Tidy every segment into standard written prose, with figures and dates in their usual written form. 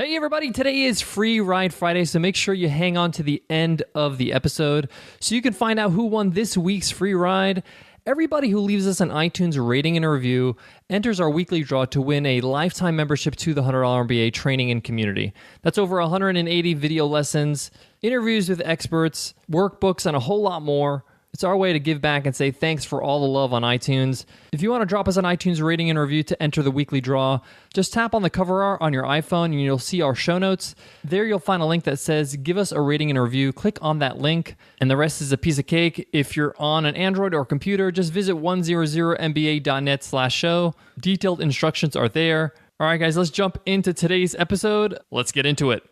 Hey everybody, today is Free Ride Friday, so make sure you hang on to the end of the episode so you can find out who won this week's free ride. Everybody who leaves us an iTunes rating and a review enters our weekly draw to win a lifetime membership to the $100 MBA Training and Community. That's over 180 video lessons, interviews with experts, workbooks, and a whole lot more. It's our way to give back and say thanks for all the love on iTunes. If you want to drop us an iTunes rating and review to enter the weekly draw, just tap on the cover art on your iPhone and you'll see our show notes. There you'll find a link that says give us a rating and a review. Click on that link and the rest is a piece of cake. If you're on an Android or computer, just visit 100mba.net/show. Detailed instructions are there. All right, guys, let's jump into today's episode. Let's get into it.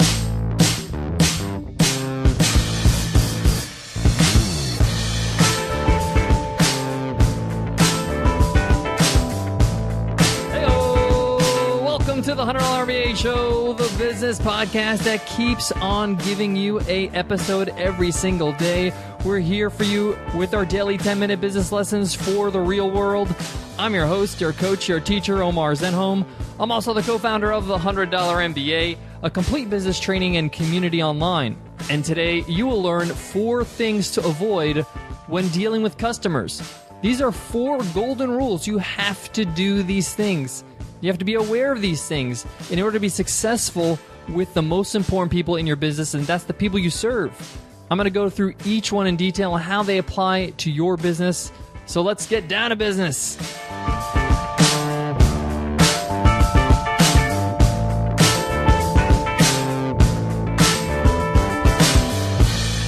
To the $100 MBA Show, the business podcast that keeps on giving you an episode every single day. We're here for you with our daily 10-minute business lessons for the real world. I'm your host, your coach, your teacher, Omar Zenhom. I'm also the co-founder of the $100 MBA, a complete business training and community online. And today, you will learn 4 things to avoid when dealing with customers. These are 4 golden rules. You have to do these things. You have to be aware of these things in order to be successful with the most important people in your business, and that's the people you serve. I'm going to go through each one in detail and how they apply to your business. So let's get down to business.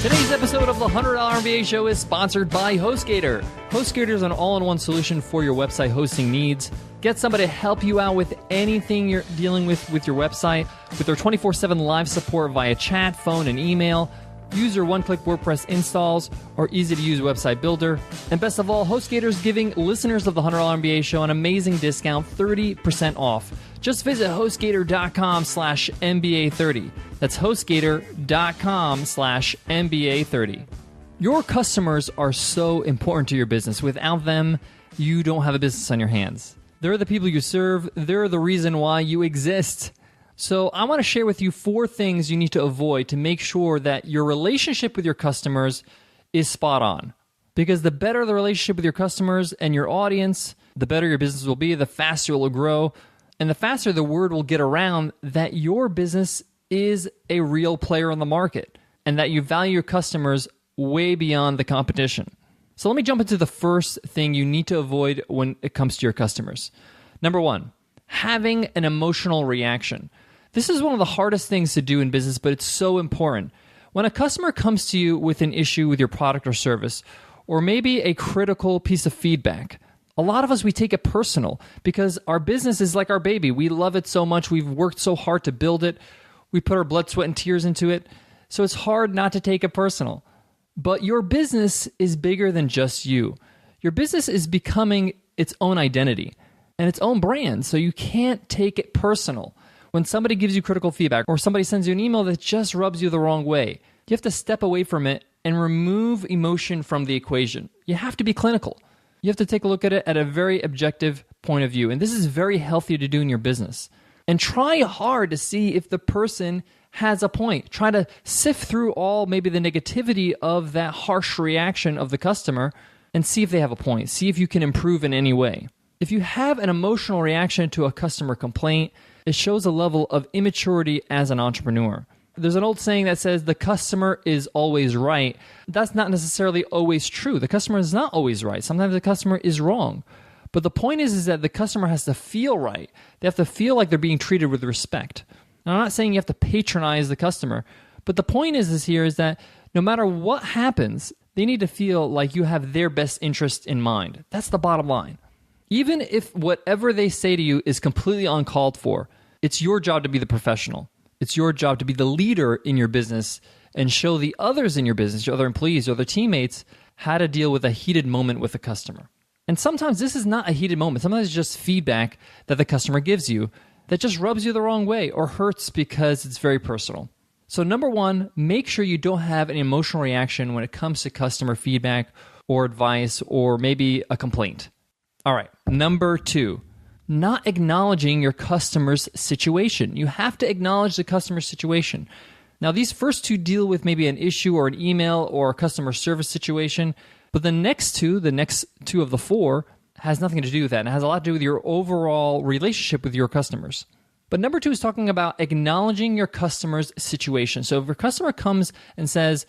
Today's episode of the $100 MBA Show is sponsored by HostGator. HostGator is an all-in-one solution for your website hosting needs. Get somebody to help you out with anything you're dealing with your website with their 24/7 live support via chat, phone, and email. Use your one-click WordPress installs or easy-to-use website builder. And best of all, HostGator is giving listeners of the $100 MBA Show an amazing discount, 30% off. Just visit HostGator.com/MBA30. That's HostGator.com/MBA30. Your customers are so important to your business. Without them, you don't have a business on your hands. They're the people you serve. They're the reason why you exist. So I want to share with you 4 things you need to avoid to make sure that your relationship with your customers is spot on. Because the better the relationship with your customers and your audience, the better your business will be, the faster it will grow, and the faster the word will get around that your business is a real player in the market and that you value your customers way beyond the competition. So let me jump into the first thing you need to avoid when it comes to your customers. Number 1, having an emotional reaction. This is one of the hardest things to do in business, but it's so important. When a customer comes to you with an issue with your product or service, or maybe a critical piece of feedback, a lot of us, we take it personal because our business is like our baby. We love it so much. We've worked so hard to build it. We put our blood, sweat, and tears into it. So it's hard not to take it personal. But your business is bigger than just you. Your business is becoming its own identity and its own brand, so you can't take it personal. When somebody gives you critical feedback or somebody sends you an email that just rubs you the wrong way, you have to step away from it and remove emotion from the equation. You have to be clinical. You have to take a look at it at a very objective point of view, and this is very healthy to do in your business. And try hard to see if the person has a point. Try to sift through all maybe the negativity of that harsh reaction of the customer and see if they have a point. See if you can improve in any way. If you have an emotional reaction to a customer complaint, it shows a level of immaturity as an entrepreneur. There's an old saying that says the customer is always right. That's not necessarily always true. The customer is not always right. Sometimes the customer is wrong. But the point is that the customer has to feel right. They have to feel like they're being treated with respect. Now, I'm not saying you have to patronize the customer, but the point is that no matter what happens, they need to feel like you have their best interest in mind. That's the bottom line. Even if whatever they say to you is completely uncalled for, it's your job to be the professional. It's your job to be the leader in your business and show the others in your business, your other employees, your other teammates, how to deal with a heated moment with a customer. And sometimes this is not a heated moment. Sometimes it's just feedback that the customer gives you that just rubs you the wrong way or hurts because it's very personal. So number 1, make sure you don't have an emotional reaction when it comes to customer feedback or advice or maybe a complaint. All right, number 2, not acknowledging your customer's situation. You have to acknowledge the customer's situation. Now, these first two deal with maybe an issue or an email or a customer service situation, but the next two of the four, has nothing to do with that, and it has a lot to do with your overall relationship with your customers. But number 2 is talking about acknowledging your customer's situation. So if your customer comes and says,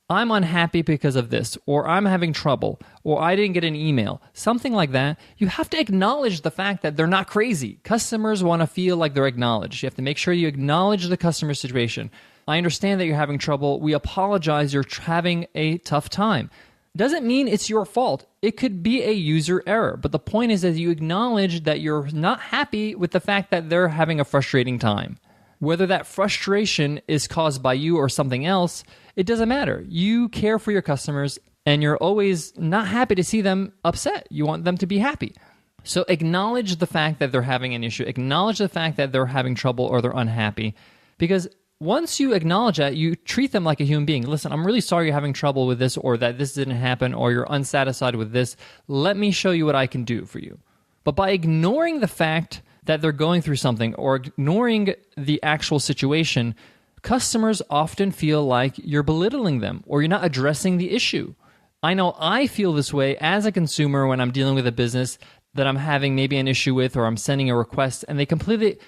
I'm unhappy because of this, or I'm having trouble, or I didn't get an email, something like that, you have to acknowledge the fact that they're not crazy. Customers want to feel like they're acknowledged. You have to make sure you acknowledge the customer's situation. I understand that you're having trouble. We apologize. You're having a tough time. Doesn't mean it's your fault. It could be a user error. But the point is that you acknowledge that you're not happy with the fact that they're having a frustrating time. Whether that frustration is caused by you or something else, it doesn't matter. You care for your customers, and you're always not happy to see them upset. You want them to be happy. So acknowledge the fact that they're having an issue. Acknowledge the fact that they're having trouble or they're unhappy. Because once you acknowledge that, you treat them like a human being. Listen, I'm really sorry you're having trouble with this, or that this didn't happen, or you're unsatisfied with this. Let me show you what I can do for you. But by ignoring the fact that they're going through something or ignoring the actual situation, customers often feel like you're belittling them or you're not addressing the issue. I know I feel this way as a consumer when I'm dealing with a business that I'm having maybe an issue with, or I'm sending a request and they completely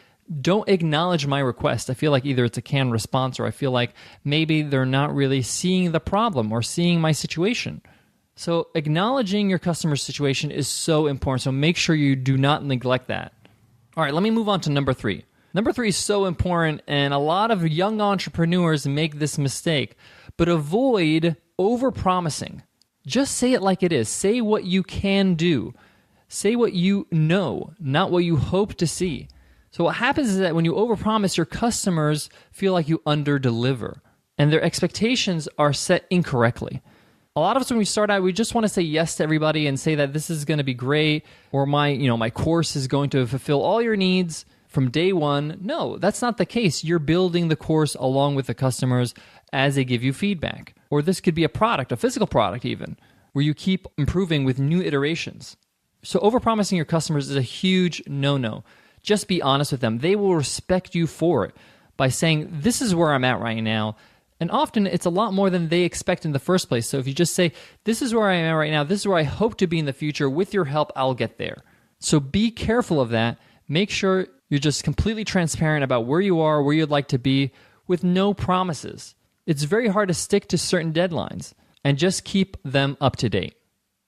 don't acknowledge my request. I feel like either it's a canned response, or I feel like maybe they're not really seeing the problem or seeing my situation. So acknowledging your customer's situation is so important. So make sure you do not neglect that. All right, let me move on to number 3. Number 3 is so important, and a lot of young entrepreneurs make this mistake, but avoid overpromising. Just say it like it is. Say what you can do. Say what you know, not what you hope to see. So what happens is that when you overpromise, your customers feel like you underdeliver, and their expectations are set incorrectly. A lot of us, when we start out, we just want to say yes to everybody and say that this is going to be great, or my course is going to fulfill all your needs from day one. No, that's not the case. You're building the course along with the customers as they give you feedback. Or this could be a product, a physical product even, where you keep improving with new iterations. So overpromising your customers is a huge no-no. Just be honest with them. They will respect you for it by saying, this is where I'm at right now. And often it's a lot more than they expect in the first place. So if you just say, this is where I am right now, this is where I hope to be in the future, with your help, I'll get there. So be careful of that. Make sure you're just completely transparent about where you are, where you'd like to be, with no promises. It's very hard to stick to certain deadlines, and just keep them up to date.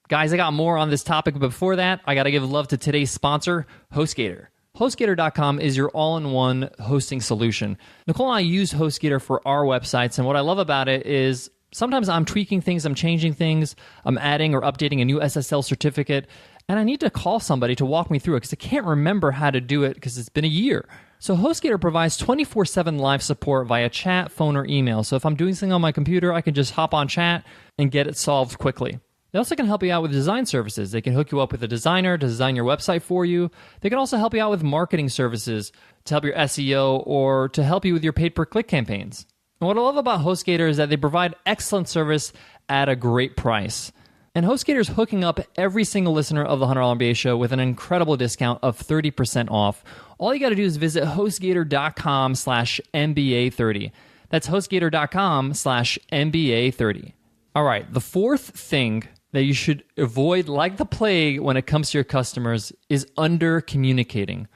Guys, I got more on this topic, but before that, I got to give love to today's sponsor, HostGator. HostGator.com is your all-in-one hosting solution. Nicole and I use HostGator for our websites, and what I love about it is sometimes I'm tweaking things, I'm changing things, I'm adding or updating a new SSL certificate, and I need to call somebody to walk me through it because I can't remember how to do it because it's been a year. So HostGator provides 24/7 live support via chat, phone, or email. So if I'm doing something on my computer, I can just hop on chat and get it solved quickly. They also can help you out with design services. They can hook you up with a designer to design your website for you. They can also help you out with marketing services to help your SEO or to help you with your pay-per-click campaigns. And what I love about HostGator is that they provide excellent service at a great price. And HostGator is hooking up every single listener of the $100 MBA Show with an incredible discount of 30% off. All you got to do is visit HostGator.com/MBA30. That's HostGator.com/MBA30. All right, the fourth thing that you should avoid like the plague when it comes to your customers is under-communicating.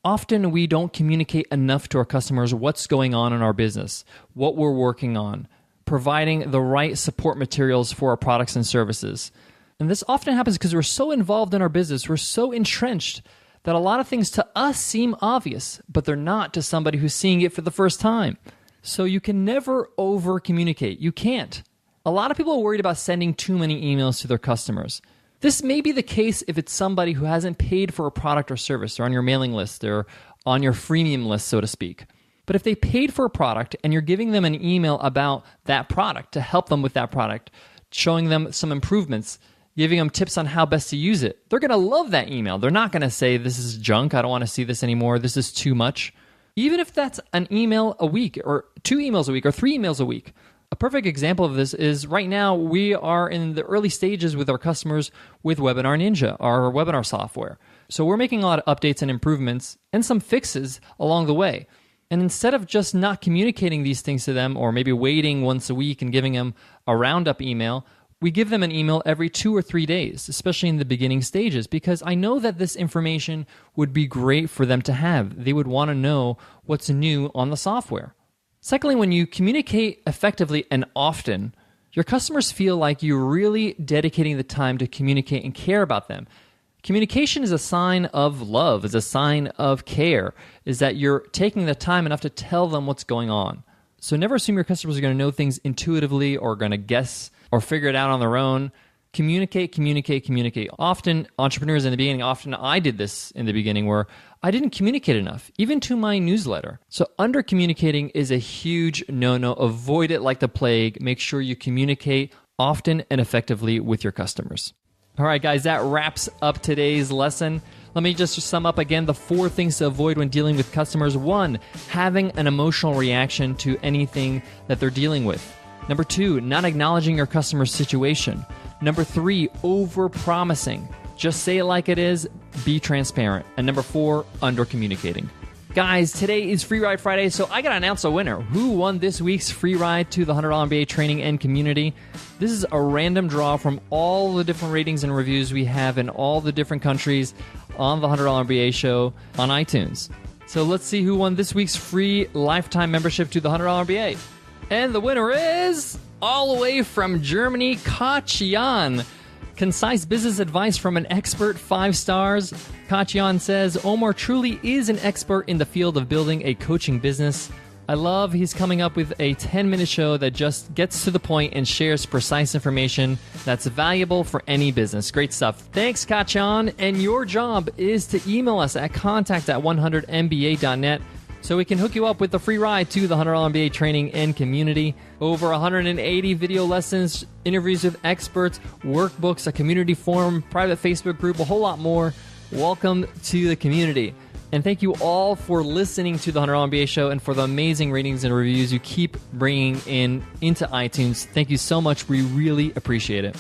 Often we don't communicate enough to our customers what's going on in our business, what we're working on, providing the right support materials for our products and services. And this often happens because we're so involved in our business, we're so entrenched that a lot of things to us seem obvious, but they're not to somebody who's seeing it for the first time. So you can never over-communicate. You can't. A lot of people are worried about sending too many emails to their customers. This may be the case if it's somebody who hasn't paid for a product or service. They're on your mailing list or on your freemium list, so to speak. But if they paid for a product and you're giving them an email about that product to help them with that product, showing them some improvements, giving them tips on how best to use it, they're going to love that email. They're not going to say, this is junk, I don't want to see this anymore, this is too much. Even if that's an email a week or 2 emails a week or 3 emails a week. A perfect example of this is right now we are in the early stages with our customers with Webinar Ninja, our webinar software. So we're making a lot of updates and improvements and some fixes along the way. And instead of just not communicating these things to them or maybe waiting once a week and giving them a roundup email, we give them an email every 2 or 3 days, especially in the beginning stages, because I know that this information would be great for them to have. They would want to know what's new on the software. Secondly, when you communicate effectively and often, your customers feel like you're really dedicating the time to communicate and care about them. Communication is a sign of love, is a sign of care, is that you're taking the time enough to tell them what's going on. So never assume your customers are going to know things intuitively or going to guess or figure it out on their own. Communicate, communicate, communicate. Often, entrepreneurs in the beginning, often I did this in the beginning where I didn't communicate enough, even to my newsletter. So under-communicating is a huge no-no. Avoid it like the plague. Make sure you communicate often and effectively with your customers. All right, guys, that wraps up today's lesson. Let me just sum up again the 4 things to avoid when dealing with customers. 1, having an emotional reaction to anything that they're dealing with. Number 2, not acknowledging your customer's situation. Number 3, over-promising. Just say it like it is, be transparent. And number 4, under-communicating. Guys, today is Free Ride Friday, so I got to announce a winner. Who won this week's free ride to the $100 MBA Training and Community? This is a random draw from all the different ratings and reviews we have in all the different countries on the $100 MBA Show on iTunes. So let's see who won this week's free lifetime membership to the $100 MBA. And the winner is, all the way from Germany, Katjan. Concise business advice from an expert, 5 stars. Katjan says, Omar truly is an expert in the field of building a coaching business. I love he's coming up with a 10-minute show that just gets to the point and shares precise information that's valuable for any business. Great stuff. Thanks, Katjan. And your job is to email us at contact@100mba.net. so we can hook you up with the free ride to the $100 MBA Training and Community. Over 180 video lessons, interviews with experts, workbooks, a community forum, private Facebook group, a whole lot more. Welcome to the community. And thank you all for listening to the $100 MBA Show and for the amazing ratings and reviews you keep bringing into iTunes. Thank you so much. We really appreciate it.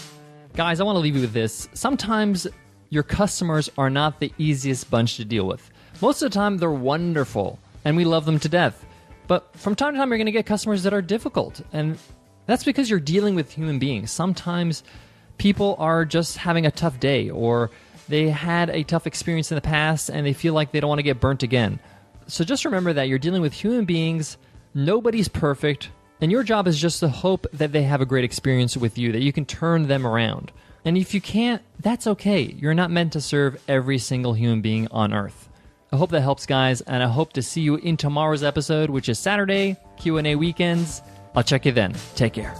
Guys, I want to leave you with this. Sometimes your customers are not the easiest bunch to deal with. Most of the time, they're wonderful, and we love them to death. But from time to time, you're going to get customers that are difficult. And that's because you're dealing with human beings. Sometimes people are just having a tough day, or they had a tough experience in the past and they feel like they don't want to get burnt again. So just remember that you're dealing with human beings. Nobody's perfect. And your job is just to hope that they have a great experience with you, that you can turn them around. And if you can't, that's okay. You're not meant to serve every single human being on earth. I hope that helps, guys, and I hope to see you in tomorrow's episode, which is Saturday, Q&A weekends. I'll check you then. Take care.